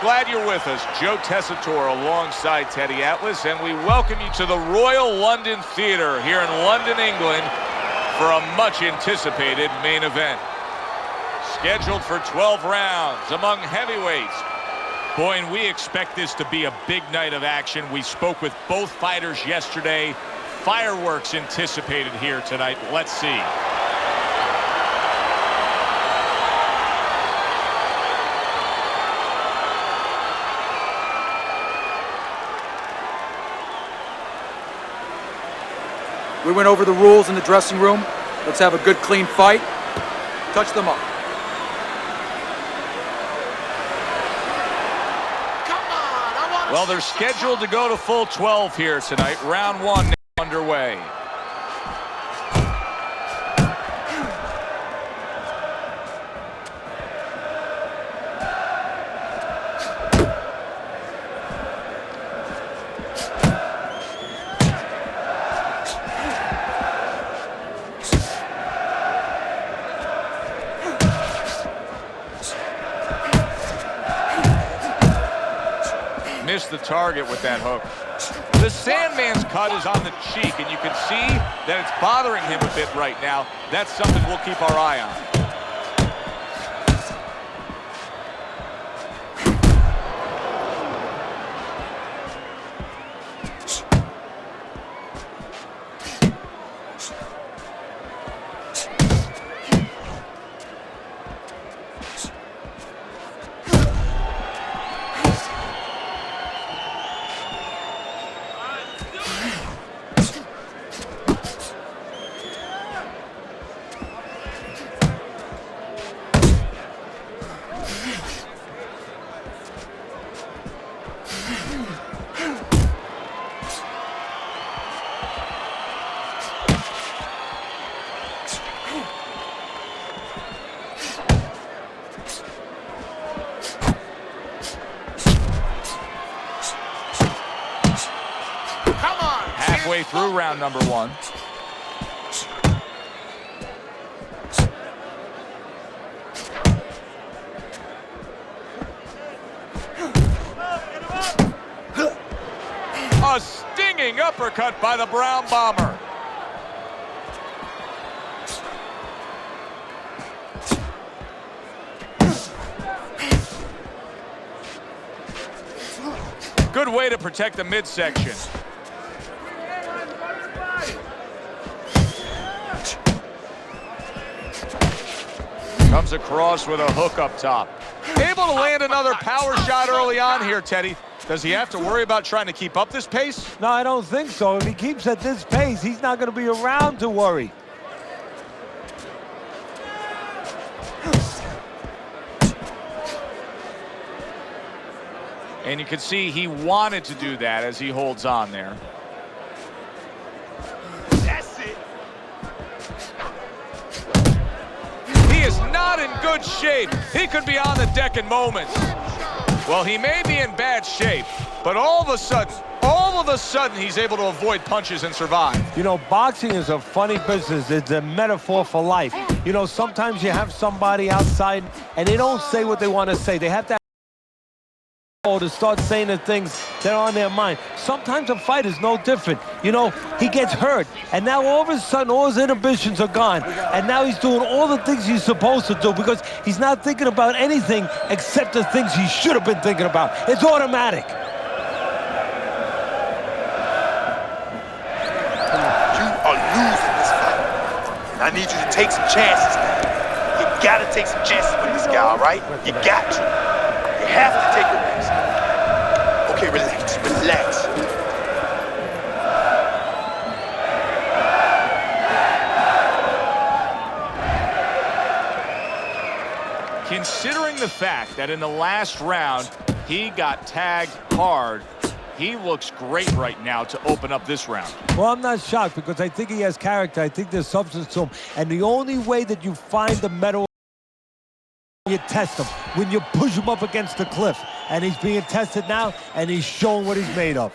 glad you're with us. Joe Tessitore alongside Teddy Atlas, and we welcome you to the Royal London Theatre here in London, England, for a much-anticipated main event. Scheduled for 12 rounds among heavyweights. Boy, and we expect this to be a big night of action. We spoke with both fighters yesterday. Fireworks anticipated here tonight. Let's see. We went over the rules in the dressing room. Let's have a good, clean fight. Touch them up. Well, they're scheduled to go to full 12 here tonight. Round one now underway. Missed the target with that hook. The Sandman's cut is on the cheek, and you can see that it's bothering him a bit right now. That's something we'll keep our eye on. Halfway through round number one. A stinging uppercut by the Brown Bomber. Good way to protect the midsection. Comes across with a hook up top. Able to land another power shot early on here, Teddy. Does he have to worry about trying to keep up this pace? No, I don't think so. If he keeps at this pace, he's not going to be around to worry. And you can see he wanted to do that as he holds on there. That's it. He is not in good shape. He could be on the deck in moments. Well, he may be in bad shape, but all of a sudden, he's able to avoid punches and survive. You know, boxing is a funny business. It's a metaphor for life. You know, sometimes you have somebody outside and they don't say what they want to say. They have to start saying the things that are on their mind. Sometimes a fight is no different. You know, he gets hurt, and now all of a sudden all his inhibitions are gone, and now he's doing all the things he's supposed to do because he's not thinking about anything except the things he should have been thinking about. It's automatic. You are losing this fight, and I need you to take some chances now. You gotta take some chances with this guy, all right? You got to. You have to take a risk. Okay, relax, relax. Considering the fact that in the last round, he got tagged hard, he looks great right now to open up this round. Well, I'm not shocked because I think he has character. I think there's substance to him. And the only way that you find the metal, you test him, when you push him up against the cliff. And he's being tested now, and he's showing what he's made of.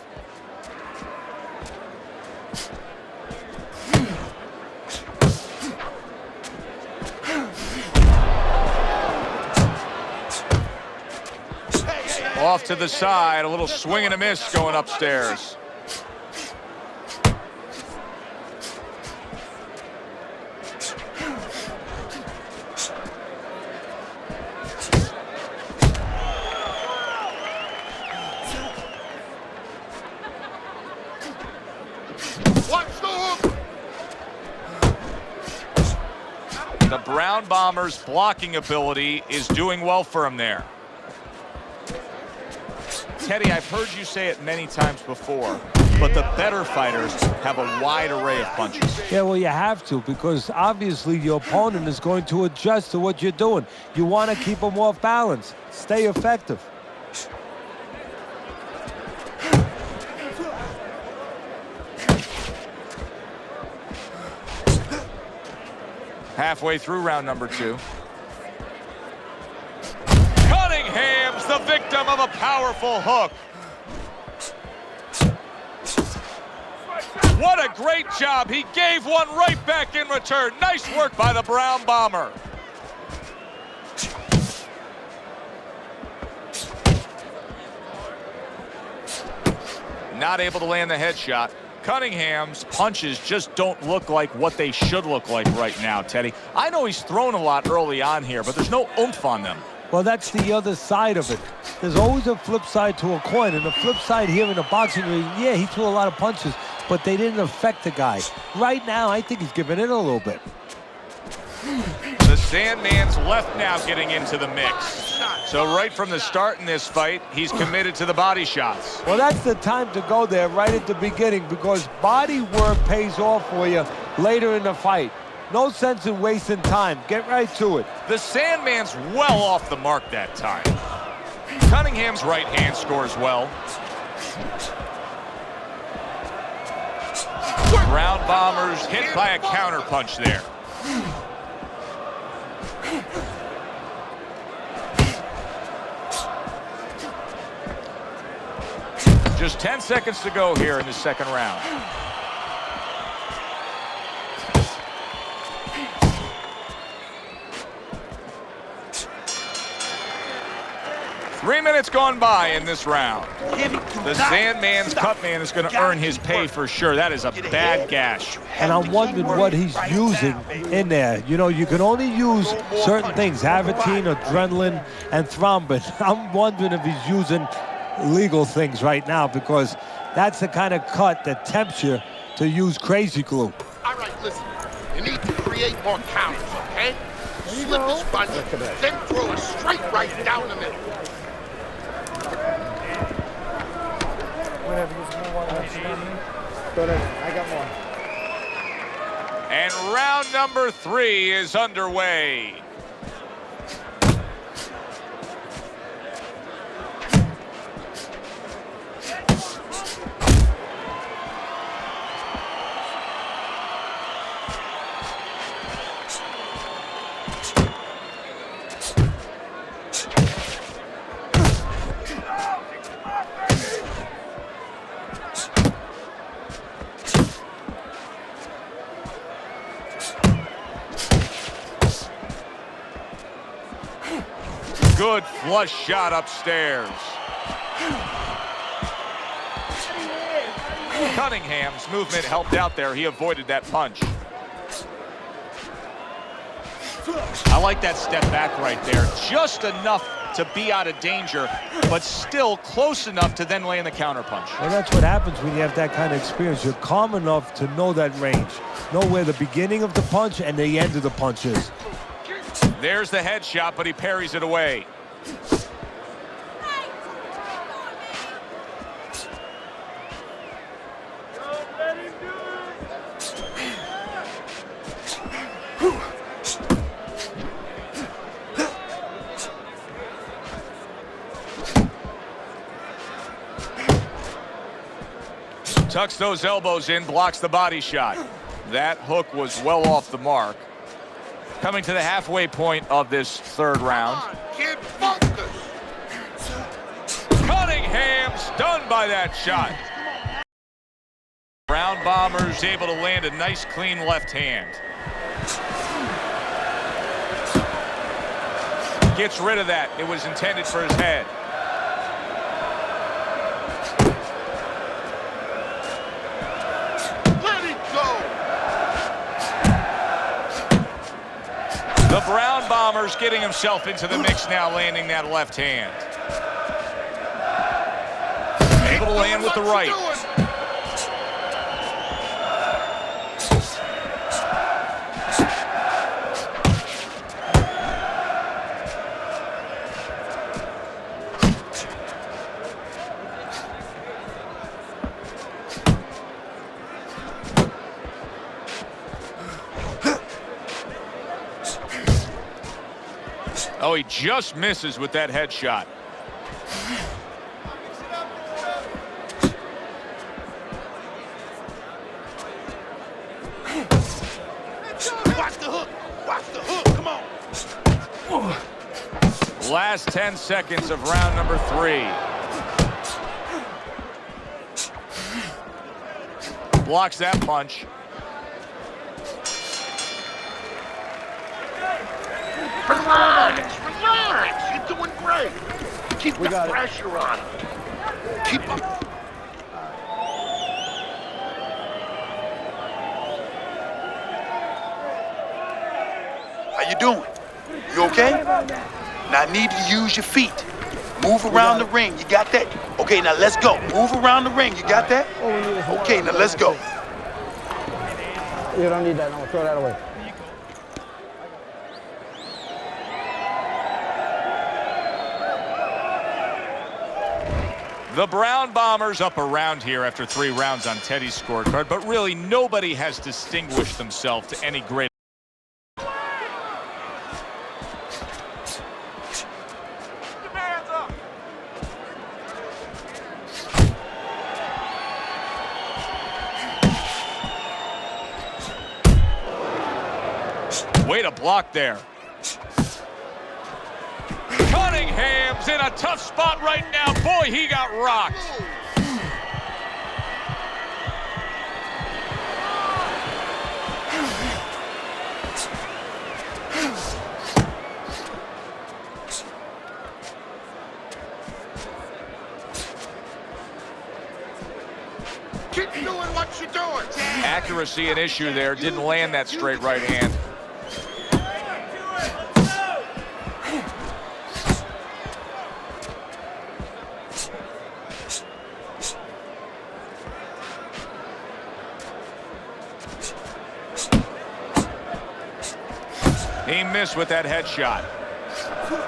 Off to the side, a little swing and a miss going upstairs. The Brown Bombers' blocking ability is doing well for him there. Teddy, I've heard you say it many times before, but the better fighters have a wide array of punches. Yeah, well, you have to, because obviously your opponent is going to adjust to what you're doing. You want to keep them off balance. Stay effective. Halfway through round number 2. Cunningham's the victim of a powerful hook. What a great job. He gave one right back in return. Nice work by the Brown Bomber. Not able to land the headshot. Cunningham's punches just don't look like what they should look like right now, Teddy. I know he's thrown a lot early on here, but there's no oomph on them. Well, that's the other side of it. There's always a flip side to a coin, and the flip side here in the boxing ring, yeah, he threw a lot of punches, but they didn't affect the guy. Right now, I think he's giving in a little bit. The Sandman's left now getting into the mix. So right from the start in this fight, he's committed to the body shots. Well, that's the time to go there right at the beginning, because body work pays off for you later in the fight. No sense in wasting time. Get right to it. The Sandman's well off the mark that time. Cunningham's right hand scores well. Brown Bombers hit by a counter punch there. Just 10 seconds to go here in the second round. Three minutes gone by in this round. The Sandman's cut man is going to earn his pay for sure. That is a bad gash. And I'm wondering what he's using in there. You know, you can only use certain things, Havertine, adrenaline, and thrombin. I'm wondering if he's using legal things right now, because that's the kind of cut that tempts you to use crazy glue. All right, listen. You need to create more counters, okay? Slip a sponge, then throw a straight right down the middle. I got one. And round number 3 is underway. Good flush shot upstairs. Cunningham's movement helped out there. He avoided that punch. I like that step back right there. Just enough to be out of danger, but still close enough to then land the counter punch. Well, that's what happens when you have that kind of experience. You're calm enough to know that range. Know where the beginning of the punch and the end of the punch is. There's the headshot, but he parries it away. Tucks those elbows in, blocks the body shot. That hook was well off the mark. Coming to the halfway point of this third round. Kid, focus. Cunningham stunned by that shot. Brown Bombers able to land a nice clean left hand. Gets rid of that. It was intended for his head. Bombers getting himself into the mix now, landing that left hand. Able to land with the right. Oh, he just misses with that headshot. Watch the hook. Watch the hook. Come on. Last 10 seconds of round number 3. Blocks that punch. Relax. You're doing great. Keep the pressure on him. Keep him. How you doing? You okay? Now I need you to use your feet. Move around the ring. You got that? Okay, now let's go. Move around the ring. You got that? Okay, now let's go. You don't need that. No, throw that away. The Brown Bombers up around here after 3 rounds on Teddy's scorecard, but really nobody has distinguished themselves to any great. Way to block there. Cunningham's in a tough spot right now. Boy, he got rocked. Keep doing what you're doing. Accuracy an issue there. Didn't land that straight right hand. He missed with that headshot. Still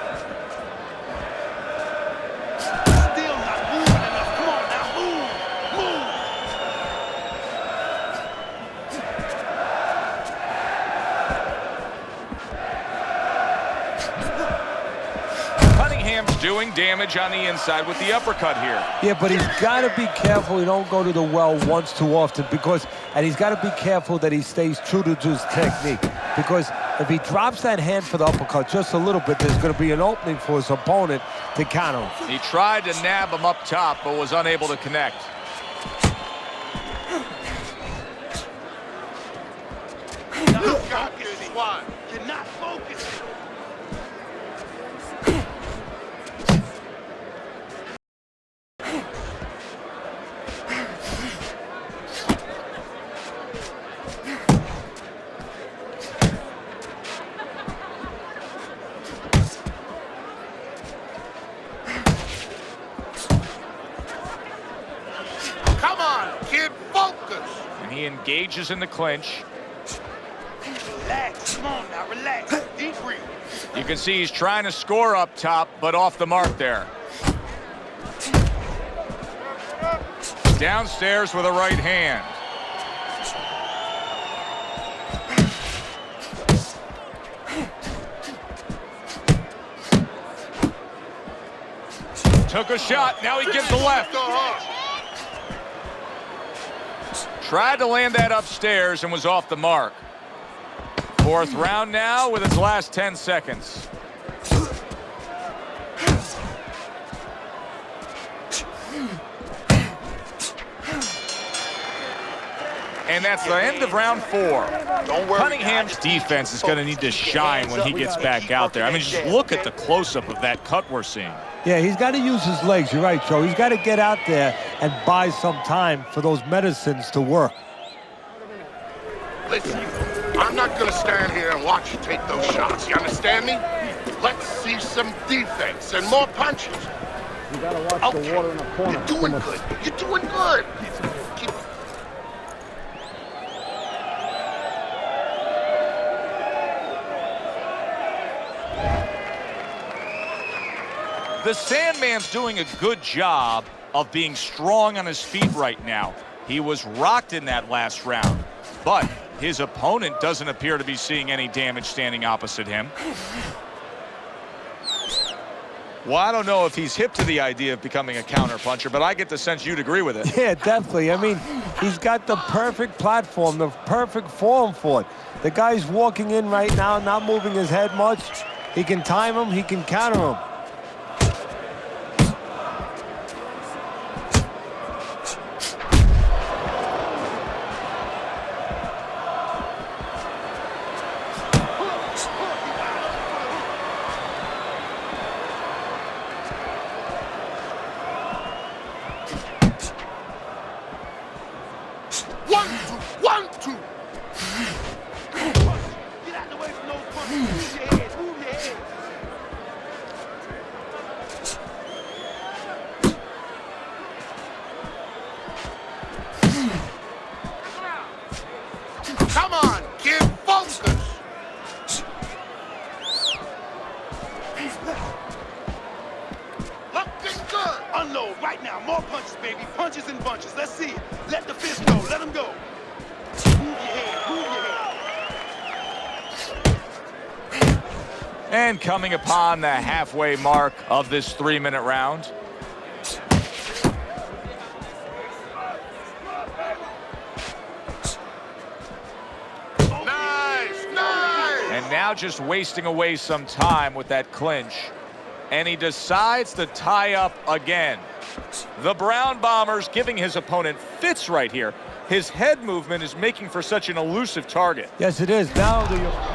not moving enough. Come on now, move. Cunningham's doing damage on the inside with the uppercut here. Yeah, but he's got to be careful he don't go to the well once too often and he's got to be careful that he stays true to his technique because if he drops that hand for the uppercut just a little bit, there's going to be an opening for his opponent to counter him. He tried to nab him up top, but was unable to connect. Look out, this one. You're not focused. Come on, kid, focus. And he engages in the clinch. Relax. Come on now, relax. Deep breathe. You can see he's trying to score up top, but off the mark there. Downstairs with a right hand. Took a shot, now he gives the left. Tried to land that upstairs and was off the mark. 4th round now with its last 10 seconds. And that's the end of round 4. Don't worry. Cunningham's defense is going to need to shine when he gets back out there. I mean, just look at the close-up of that cut we're seeing. Yeah, he's got to use his legs. You're right, Joe. He's got to get out there and buy some time for those medicines to work. Listen, I'm not going to stand here and watch you take those shots. You understand me? Let's see some defense and more punches. You gotta watch the water in the corner. You're doing good. You're doing good. Keep. The Sandman's doing a good job of being strong on his feet right now. He was rocked in that last round, but his opponent doesn't appear to be seeing any damage standing opposite him. Well, I don't know if he's hip to the idea of becoming a counterpuncher, but I get the sense you'd agree with it. Yeah, definitely. I mean, he's got the perfect platform, the perfect form for it. The guy's walking in right now, not moving his head much. He can time him, he can counter him. One, two. Get out the way from those punches. Move your head. Move your head. Come on, kid, focus. Looking good. Unload right now. More punches, baby. Punches and bunches. Let's see it. Let the fist go. Let him go. Move your head. Move your head. And coming upon the halfway mark of this 3-minute round. Nice, nice. And now just wasting away some time with that clinch. And he decides to tie up again. The Brown Bombers giving his opponent fits right here. His head movement is making for such an elusive target. Yes, it is. Now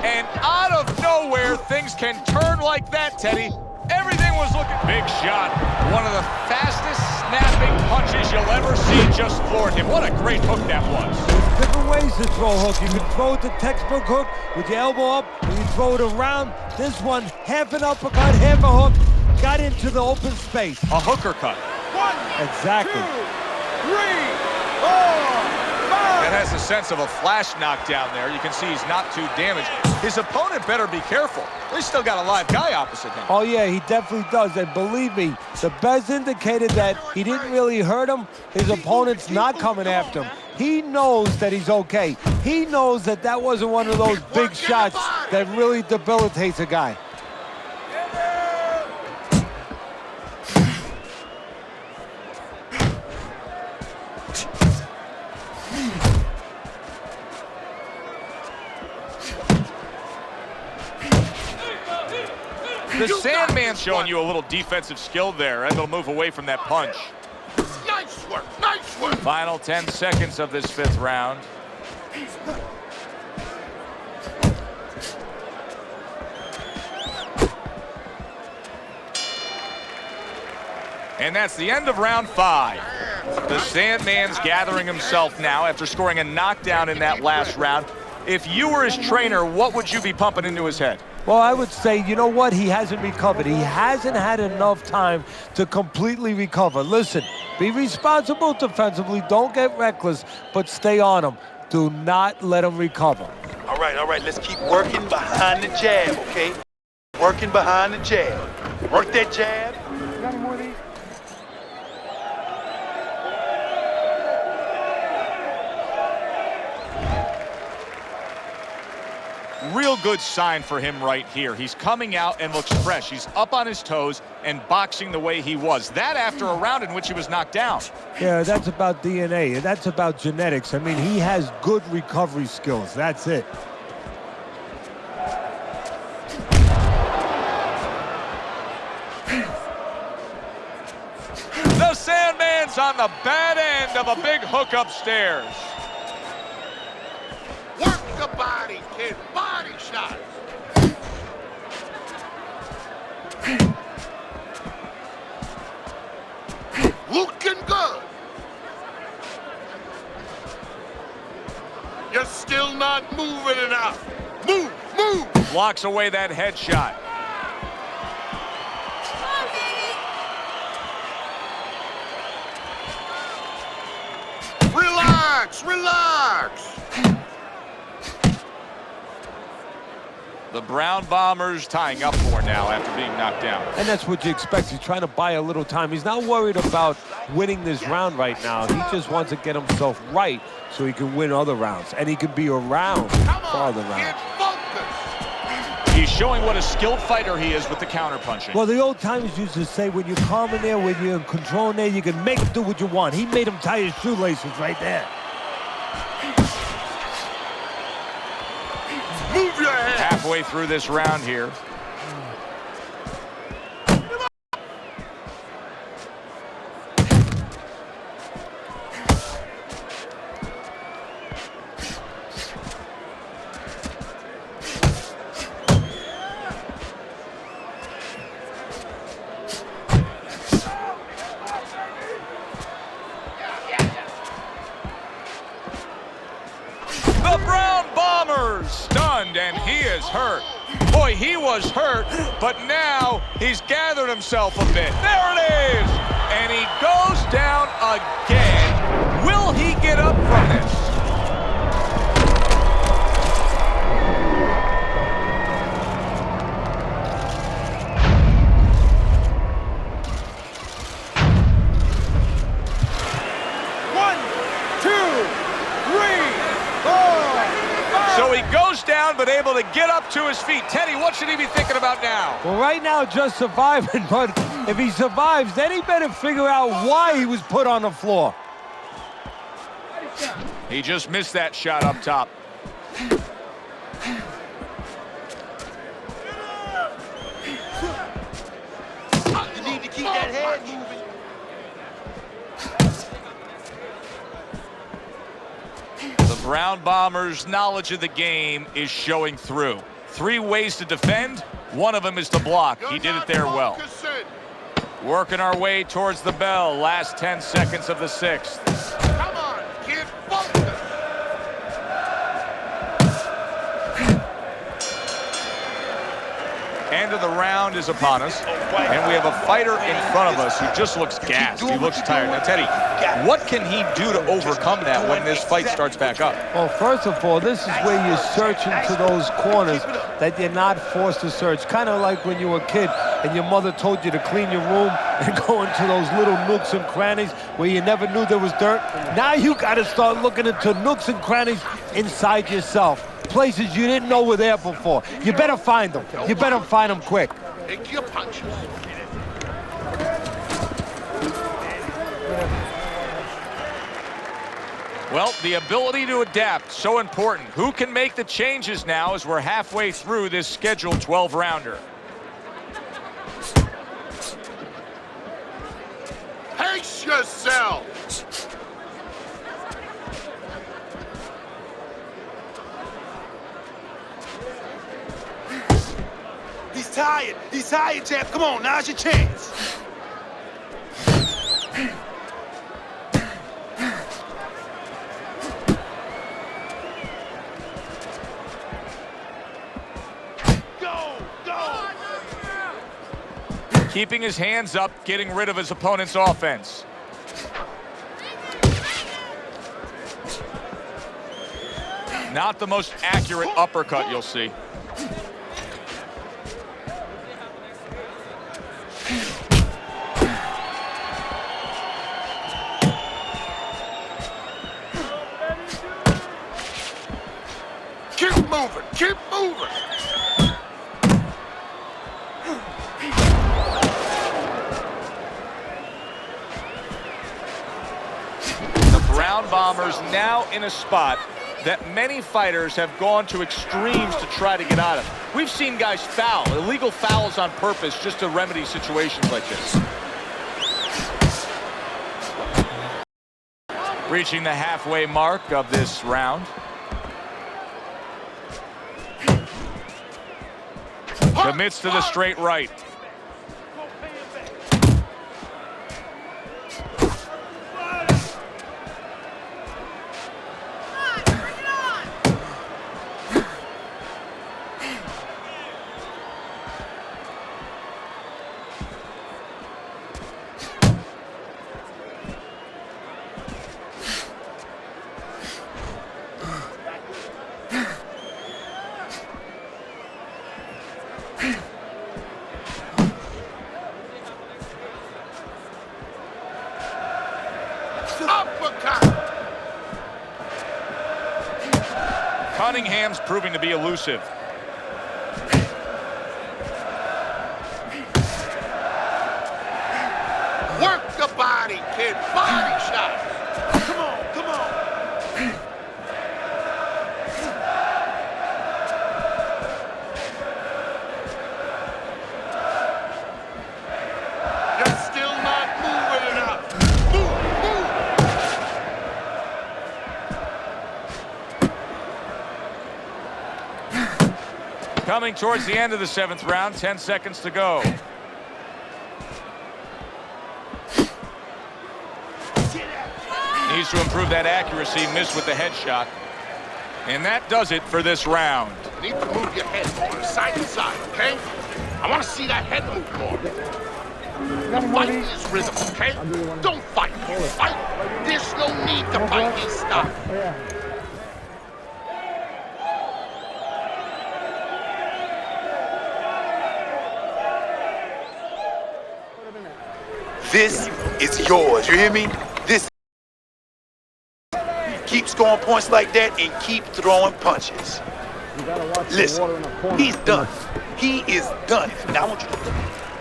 And out of nowhere, things can turn like that, Teddy. Everything was looking big shot. One of the fastest snapping punches you'll ever see just floored him. What a great hook that was. There's different ways to throw a hook. You can throw it the textbook hook with your elbow up, and you throw it around. This one, half an uppercut, half a hook, got into the open space. A hooker cut. 1, Exactly. 2, 3, 4, 5. That has a sense of a flash knockdown there. You can see he's not too damaged. His opponent better be careful. He's still got a live guy opposite him. Oh, yeah, he definitely does. And believe me, the best indicated that he didn't really hurt him. His opponent's not coming after him. He knows that he's okay. He knows that that wasn't one of those big shots that really debilitates a guy. The Sandman's showing you a little defensive skill there, able to move away from that punch. Nice work, nice work. Final 10 seconds of this 5th round. And that's the end of round 5. The Sandman's gathering himself now after scoring a knockdown in that last round. If you were his trainer, what would you be pumping into his head? Well, I would say, you know what? He hasn't recovered. He hasn't had enough time to completely recover. Listen, be responsible defensively. Don't get reckless, but stay on him. Do not let him recover. All right. Let's keep working behind the jab, okay? Working behind the jab. Work that jab. You got any more of these? Real good sign for him right here. He's coming out and looks fresh. He's up on his toes and boxing the way he was. That after a round in which he was knocked down. Yeah, that's about DNA. That's about genetics. I mean, he has good recovery skills. That's it. The Sandman's on the bad end of a big hook upstairs. Work the body, kid. Body shots. Looking good. You're still not moving enough. Move, move. Blocks away that headshot. Relax, relax. The Brown Bombers tying up 4 now after being knocked down. And that's what you expect. He's trying to buy a little time. He's not worried about winning this round right now. He just wants to get himself right so he can win other rounds. And he can be around for other rounds. He's showing what a skilled fighter he is with the counterpunching. Well, the old timers used to say, when you're calm in there, when you're in control in there, you can make him do what you want. He made him tie his shoelaces right there. Move your head. Halfway through this round here. The Brown Bombers stunned, and he is hurt. Boy, he was hurt, but now he's gathered himself a bit. There it is! And he goes down again. Will he get up from this? So he goes down, but able to get up to his feet. Teddy, what should he be thinking about now? Well, right now, just surviving, but if he survives, then he better figure out why he was put on the floor. He just missed that shot up top. You need to keep that head moving. The Brown Bombers' knowledge of the game is showing through. 3 ways to defend. One of them is to block. He did it there well. Working our way towards the bell. Last 10 seconds of the 6th. Come on, kid, focus. End of the round is upon us, and we have a fighter in front of us who just looks gassed. He looks tired. Now, Teddy, what can he do to overcome that when this fight starts back up? Well, first of all, this is where you search into those corners that you're not forced to search. Kind of like when you were a kid and your mother told you to clean your room and go into those little nooks and crannies where you never knew there was dirt. Now you got to start looking into nooks and crannies inside yourself. Places you didn't know were there before. You better find them. You better find them quick. Take your punches. Well, the ability to adapt, so important. Who can make the changes now as we're halfway through this scheduled 12-rounder? Pace yourself. He's tired. He's tired, champ. Come on, now's your chance. Keeping his hands up, getting rid of his opponent's offense. Not the most accurate uppercut you'll see. Keep moving, keep moving. The Brown Bombers now in a spot that many fighters have gone to extremes to try to get out of. We've seen guys foul, illegal fouls on purpose just to remedy situations like this. Reaching the halfway mark of this round. Commits to the straight right. Uppercut. Cunningham's proving to be elusive. Work the body, kid. Body shots. Come on, come on. You're still not moving enough. Move. Coming towards the end of the 7th round, 10 seconds to go. Needs to improve that accuracy, missed with the headshot. And that does it for this round. You need to move your head from side to side, okay? I want to see that head move more. The fight is rhythm, okay? Don't fight. Fight. There's no need to fight his style. This is yours, you hear me? This. Keep scoring points like that and keep throwing punches. Listen, he's done. He is done. Now I want you to...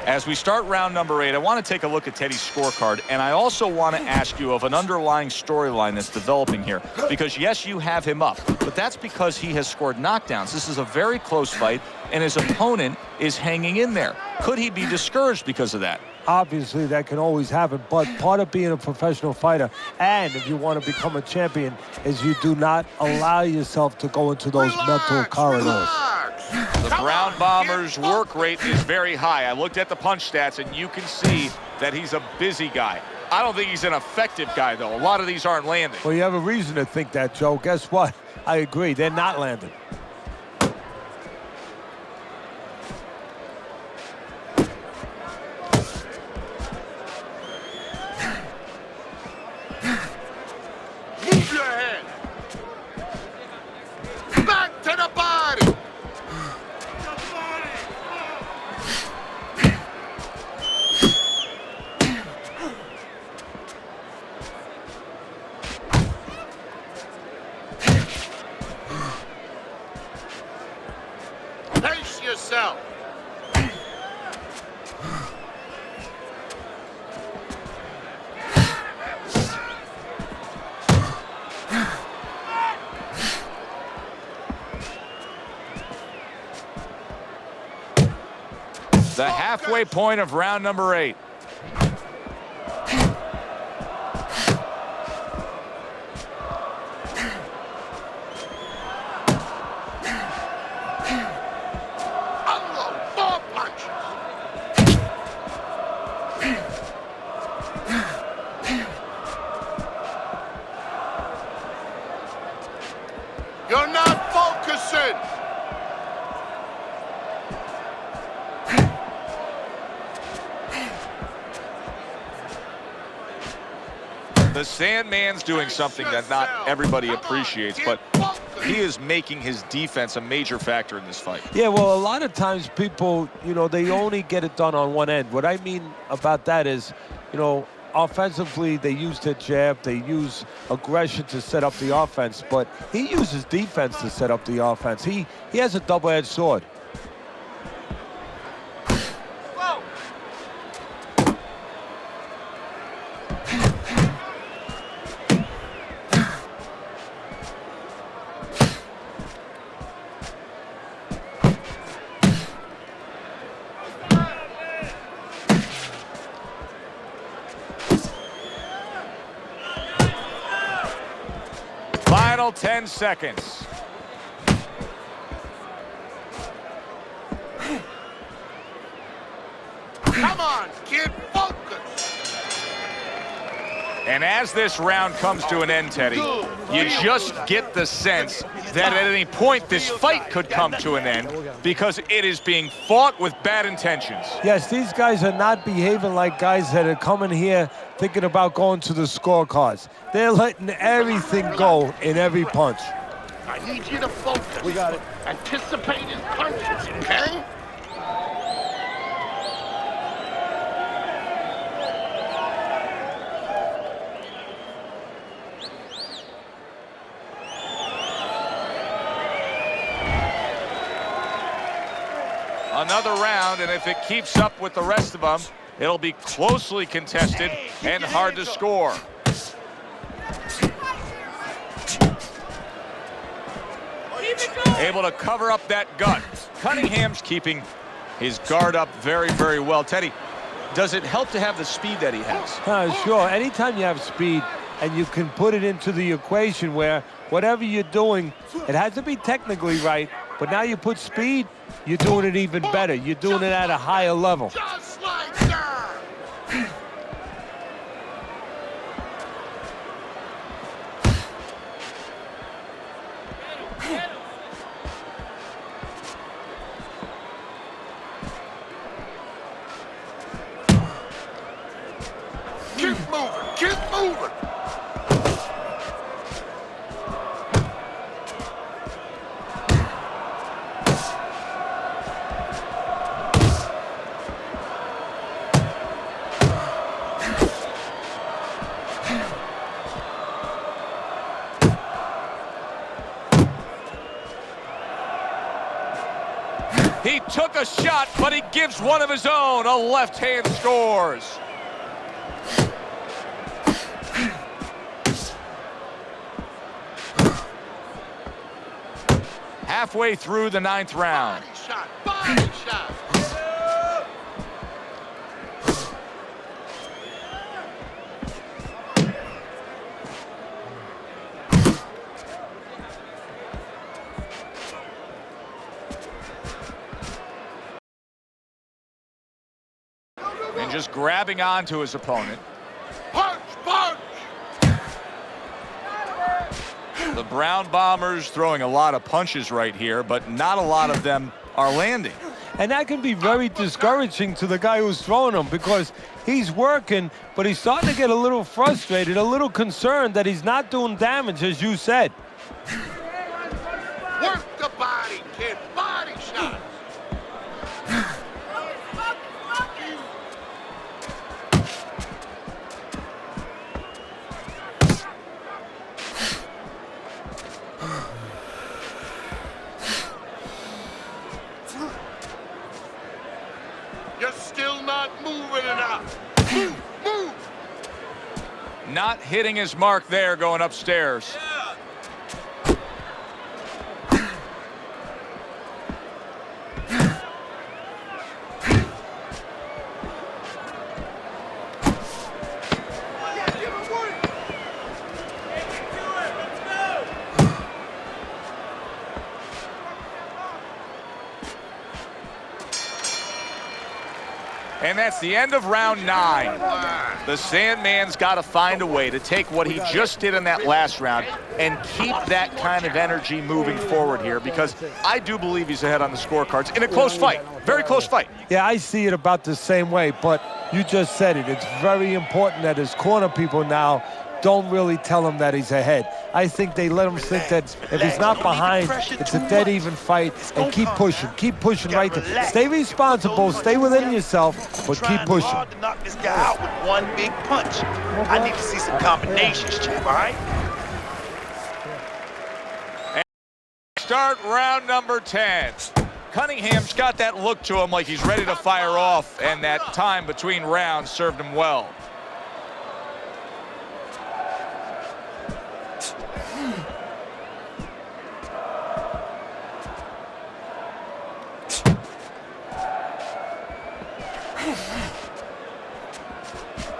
As we start round number 8, I want to take a look at Teddy's scorecard, and I also want to ask you of an underlying storyline that's developing here. Because, yes, you have him up, but that's because he has scored knockdowns. This is a very close fight, and his opponent is hanging in there. Could he be discouraged because of that? Obviously, that can always happen, but part of being a professional fighter, and if you want to become a champion, is you do not allow yourself to go into those mental corridors. The Brown Bombers' work rate is very high. I looked at the punch stats, and you can see that he's a busy guy. I don't think he's an effective guy, though. A lot of these aren't landing. Well, you have a reason to think that, Joe. Guess what? I agree. They're not landing. Move your head. Back to the body. Pace yourself. The halfway point of round number 8. Unload. More punches. You're not focusing. The Sandman's doing something that not everybody appreciates, but he is making his defense a major factor in this fight. Yeah, well, a lot of times people, they only get it done on one end. What I mean about that is, offensively, they use their jab, they use aggression to set up the offense, but he uses defense to set up the offense. He has a double-edged sword. Final 10 seconds. Come on, kid, focus. And as this round comes to an end, Teddy, you just get the sense that at any point this fight could come to an end because it is being fought with bad intentions. Yes, these guys are not behaving like guys that are coming here thinking about going to the scorecards. They're letting everything go in every punch. I need you to focus. We got it. Anticipate his punches, okay? another round, and if it keeps up with the rest of them, it'll be closely contested and hard to score. Able to cover up that gut. Cunningham's keeping his guard up very, very well. Teddy, does it help to have the speed that he has? Sure. Anytime you have speed and you can put it into the equation where whatever you're doing, it has to be technically right, but now you put speed, you're doing it even better. You're doing it at a higher level. Just like that. Keep moving, keep moving. He took a shot, but he gives one of his own. A left hand scores. Halfway through the 9th round. Body shot, body shot. And just grabbing onto his opponent. Punch, punch. The Brown Bombers throwing a lot of punches right here, but not a lot of them are landing. And that can be very discouraging to the guy who's throwing them because he's working, but he's starting to get a little frustrated, a little concerned that he's not doing damage, as you said. Work the body, kid. Body shots. You're still not moving enough. Move, move. Not hitting his mark there going upstairs. And that's the end of round 9. The Sandman's got to find a way to take what he just did in that last round and keep that kind of energy moving forward here, because I do believe he's ahead on the scorecards in a close fight. Very close fight. Yeah, I see it about the same way, but you just said it. It's very important that his corner people now don't really tell him that he's ahead. I think they let him think that if he's not behind, it's a dead even fight, and keep pushing right there. Stay responsible, stay within yourself, but keep pushing. Hard to knock this guy out with one big punch. I need to see some combinations, champ, all right? Start round number 10. Cunningham's got that look to him like he's ready to fire off, and that time between rounds served him well.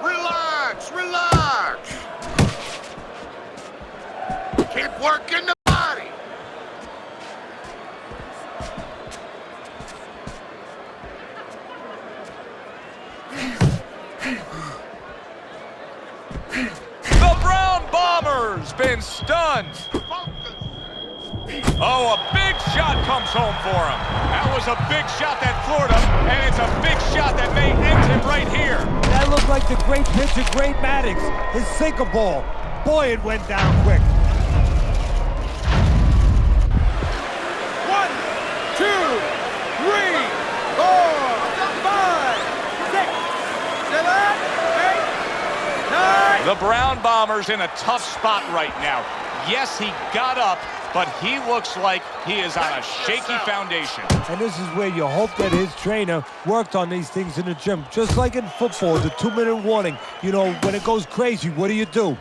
Relax, relax. Keep working the body. The Brown Bombers been stunned. Oh, a big shot comes home for him. That was a big shot that floored him, and it's a big shot that may end him right here. That looked like the great pitcher, Great Maddox, his sinker ball. Boy, it went down quick. 1, 2, 3, 4, 5, 6, 7, 8, 9. The Brown Bombers in a tough spot right now. Yes, he got up, but he looks like he is on a shaky foundation. And this is where you hope that his trainer worked on these things in the gym. Just like in football, the 2-minute warning. You know, when it goes crazy, what do?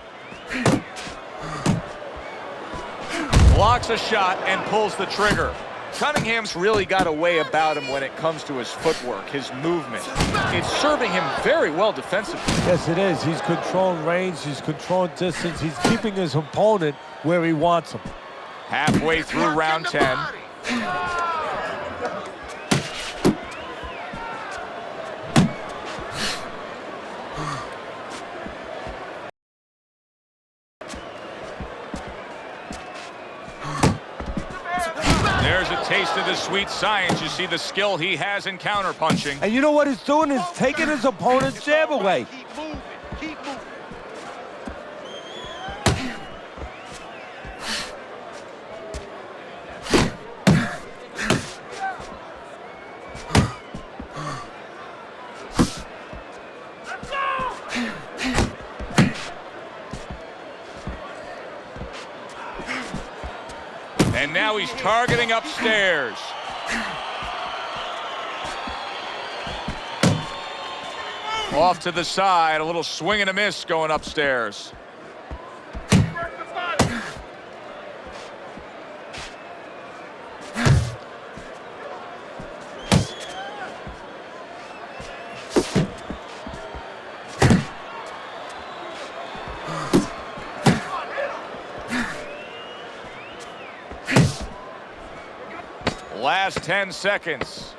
Blocks a shot and pulls the trigger. Cunningham's really got a way about him when it comes to his footwork, his movement. It's serving him very well defensively. Yes, it is. He's controlling range, he's controlling distance, he's keeping his opponent where he wants him. Halfway through round 10. There's a taste of the sweet science. You see the skill he has in counterpunching. And you know what he's doing? He's taking his opponent's jab away. Keep moving. Keep moving. And now he's targeting upstairs. Off to the side, a little swing and a miss going upstairs. Last 10 seconds.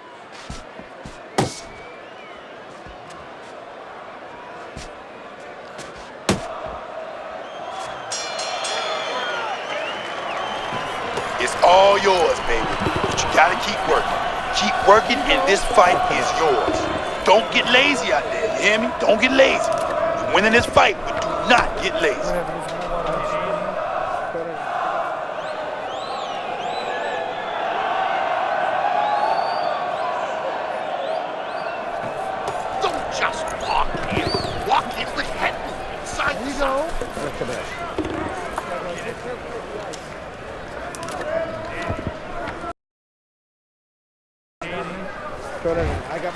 It's all yours, baby. But you gotta keep working. Keep working, and this fight is yours. Don't get lazy out there, you hear me? Don't get lazy. You're winning this fight, but do not get lazy. Just walk in. Walk in with head movement, side to side.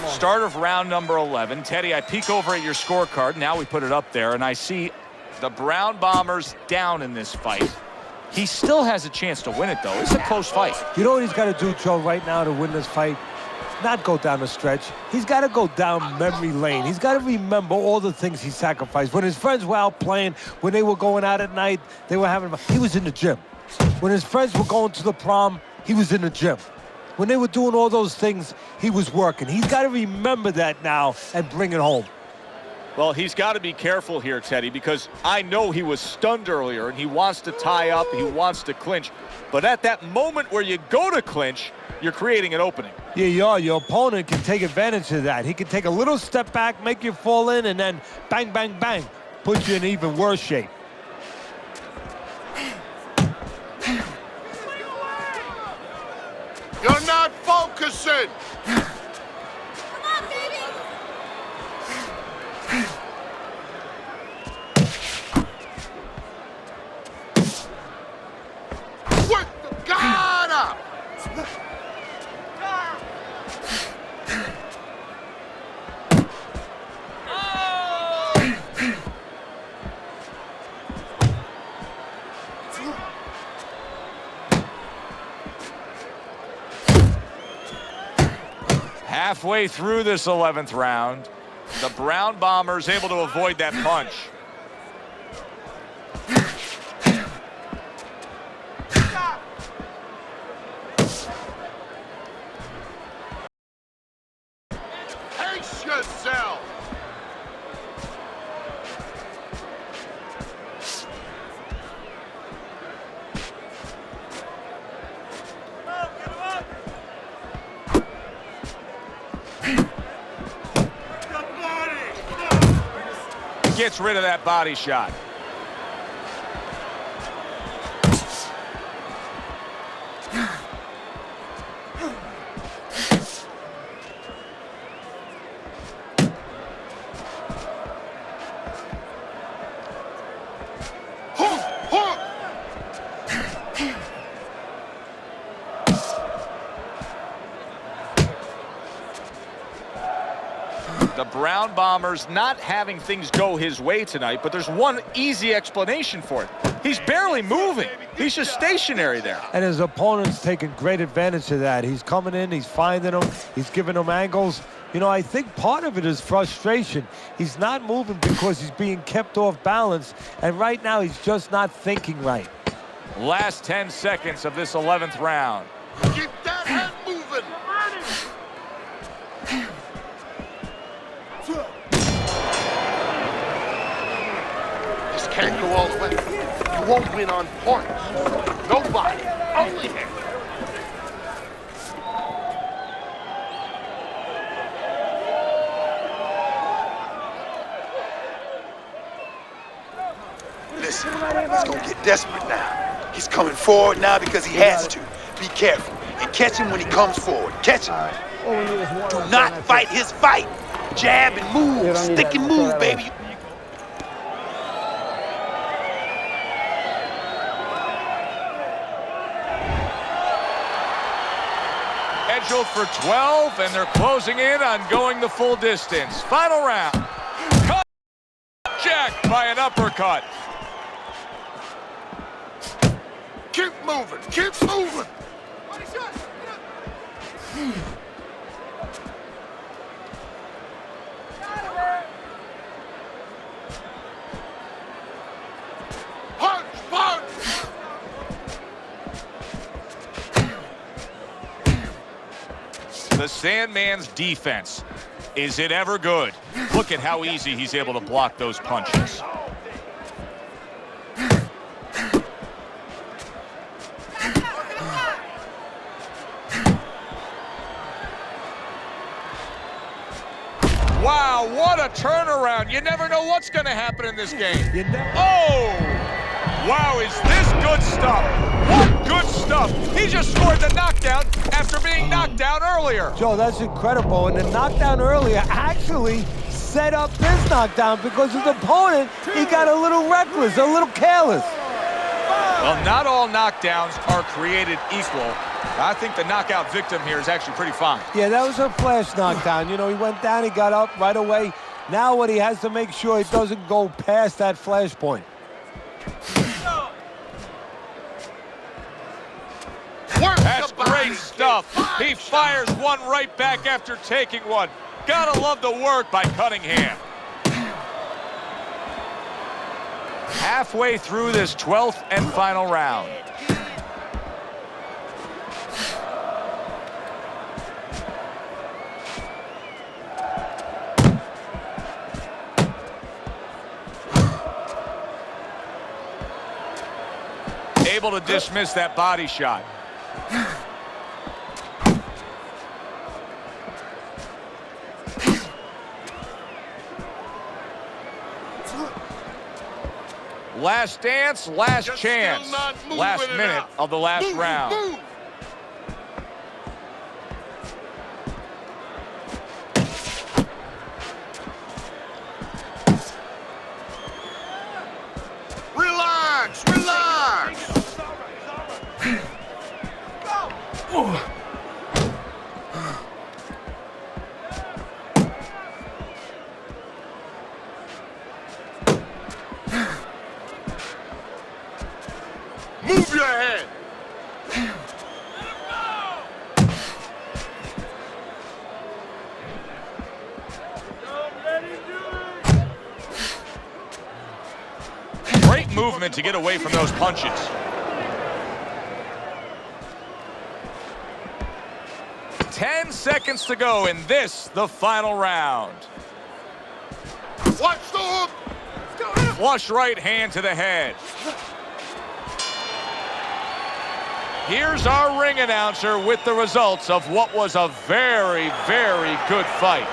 Start of round number 11. Teddy, I peek over at your scorecard. Now we put it up there, and I see the Brown Bombers down in this fight. He still has a chance to win it, though. It's a close fight. You know what he's got to do, Joe, right now to win this fight? Not go down the stretch. He's got to go down memory lane. He's got to remember all the things he sacrificed. When his friends were out playing, when they were going out at night, they were having, he was in the gym. When his friends were going to the prom, he was in the gym. When they were doing all those things, he was working. He's got to remember that now and bring it home. Well, he's got to be careful here, Teddy, because I know he was stunned earlier, and he wants to tie up, he wants to clinch. But at that moment where you go to clinch, you're creating an opening. Yeah, you are. Your opponent can take advantage of that. He can take a little step back, make you fall in, and then bang, bang, bang, put you in even worse shape. You're not focusing. Come on, baby. With the guard up. Halfway through this 11th round, the Brown Bombers able to avoid that punch. Pace yourself. Gets rid of that body shot. The Brown Bombers not having things go his way tonight, but there's one easy explanation for it. He's barely moving. He's just stationary there. And his opponent's taking great advantage of that. He's coming in, he's finding them, he's giving them angles. You know, I think part of it is frustration. He's not moving because he's being kept off balance, and right now he's just not thinking right. Last 10 seconds of this 11th round. Keep that head moving. This can't go all the way. You won't win on points. Nobody. Only him. Listen, he's gonna get desperate now. He's coming forward now because he has to. Be careful and catch him when he comes forward. Catch him. Do not fight his fight. Jab and move. Stick and move, baby. Scheduled for 12, and they're closing in on going the full distance. Final round. Cut. Jacked by an uppercut. Keep moving. Keep moving. Punch! Punch! The Sandman's defense. Is it ever good? Look at how easy he's able to block those punches. Wow, what a turnaround. You never know what's going to happen in this game. Oh! Wow, is this good stuff? What good stuff. He just scored the knockdown after being knocked down earlier. Joe, that's incredible. And the knockdown earlier actually set up this knockdown because his opponent, he got a little reckless, a little careless. Well, not all knockdowns are created equal. I think the knockout victim here is actually pretty fine. Yeah, that was a flash knockdown. You know, he went down, he got up right away. Now what he has to make sure he doesn't go past that flash point. That's great stuff. He fires one right back after taking one. Gotta love the work by Cunningham. Halfway through this 12th and final round. Able to dismiss that body shot. Last dance, last chance. Last minute of the last round. Move. Relax, relax. Move your head. Great movement to get away from those punches. Ten seconds to go in this, the final round. Watch the hook. Flush right hand to the head. Here's our ring announcer with the results of what was a very, very good fight.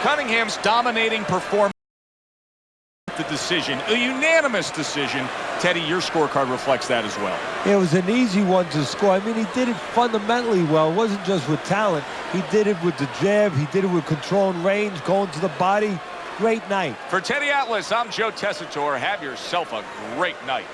Cunningham's dominating performance. The decision, a unanimous decision. Teddy, your scorecard reflects that as well. It was an easy one to score. I mean, he did it fundamentally well. It wasn't just with talent. He did it with the jab. He did it with control and range, going to the body. Great night. For Teddy Atlas, I'm Joe Tessitore. Have yourself a great night.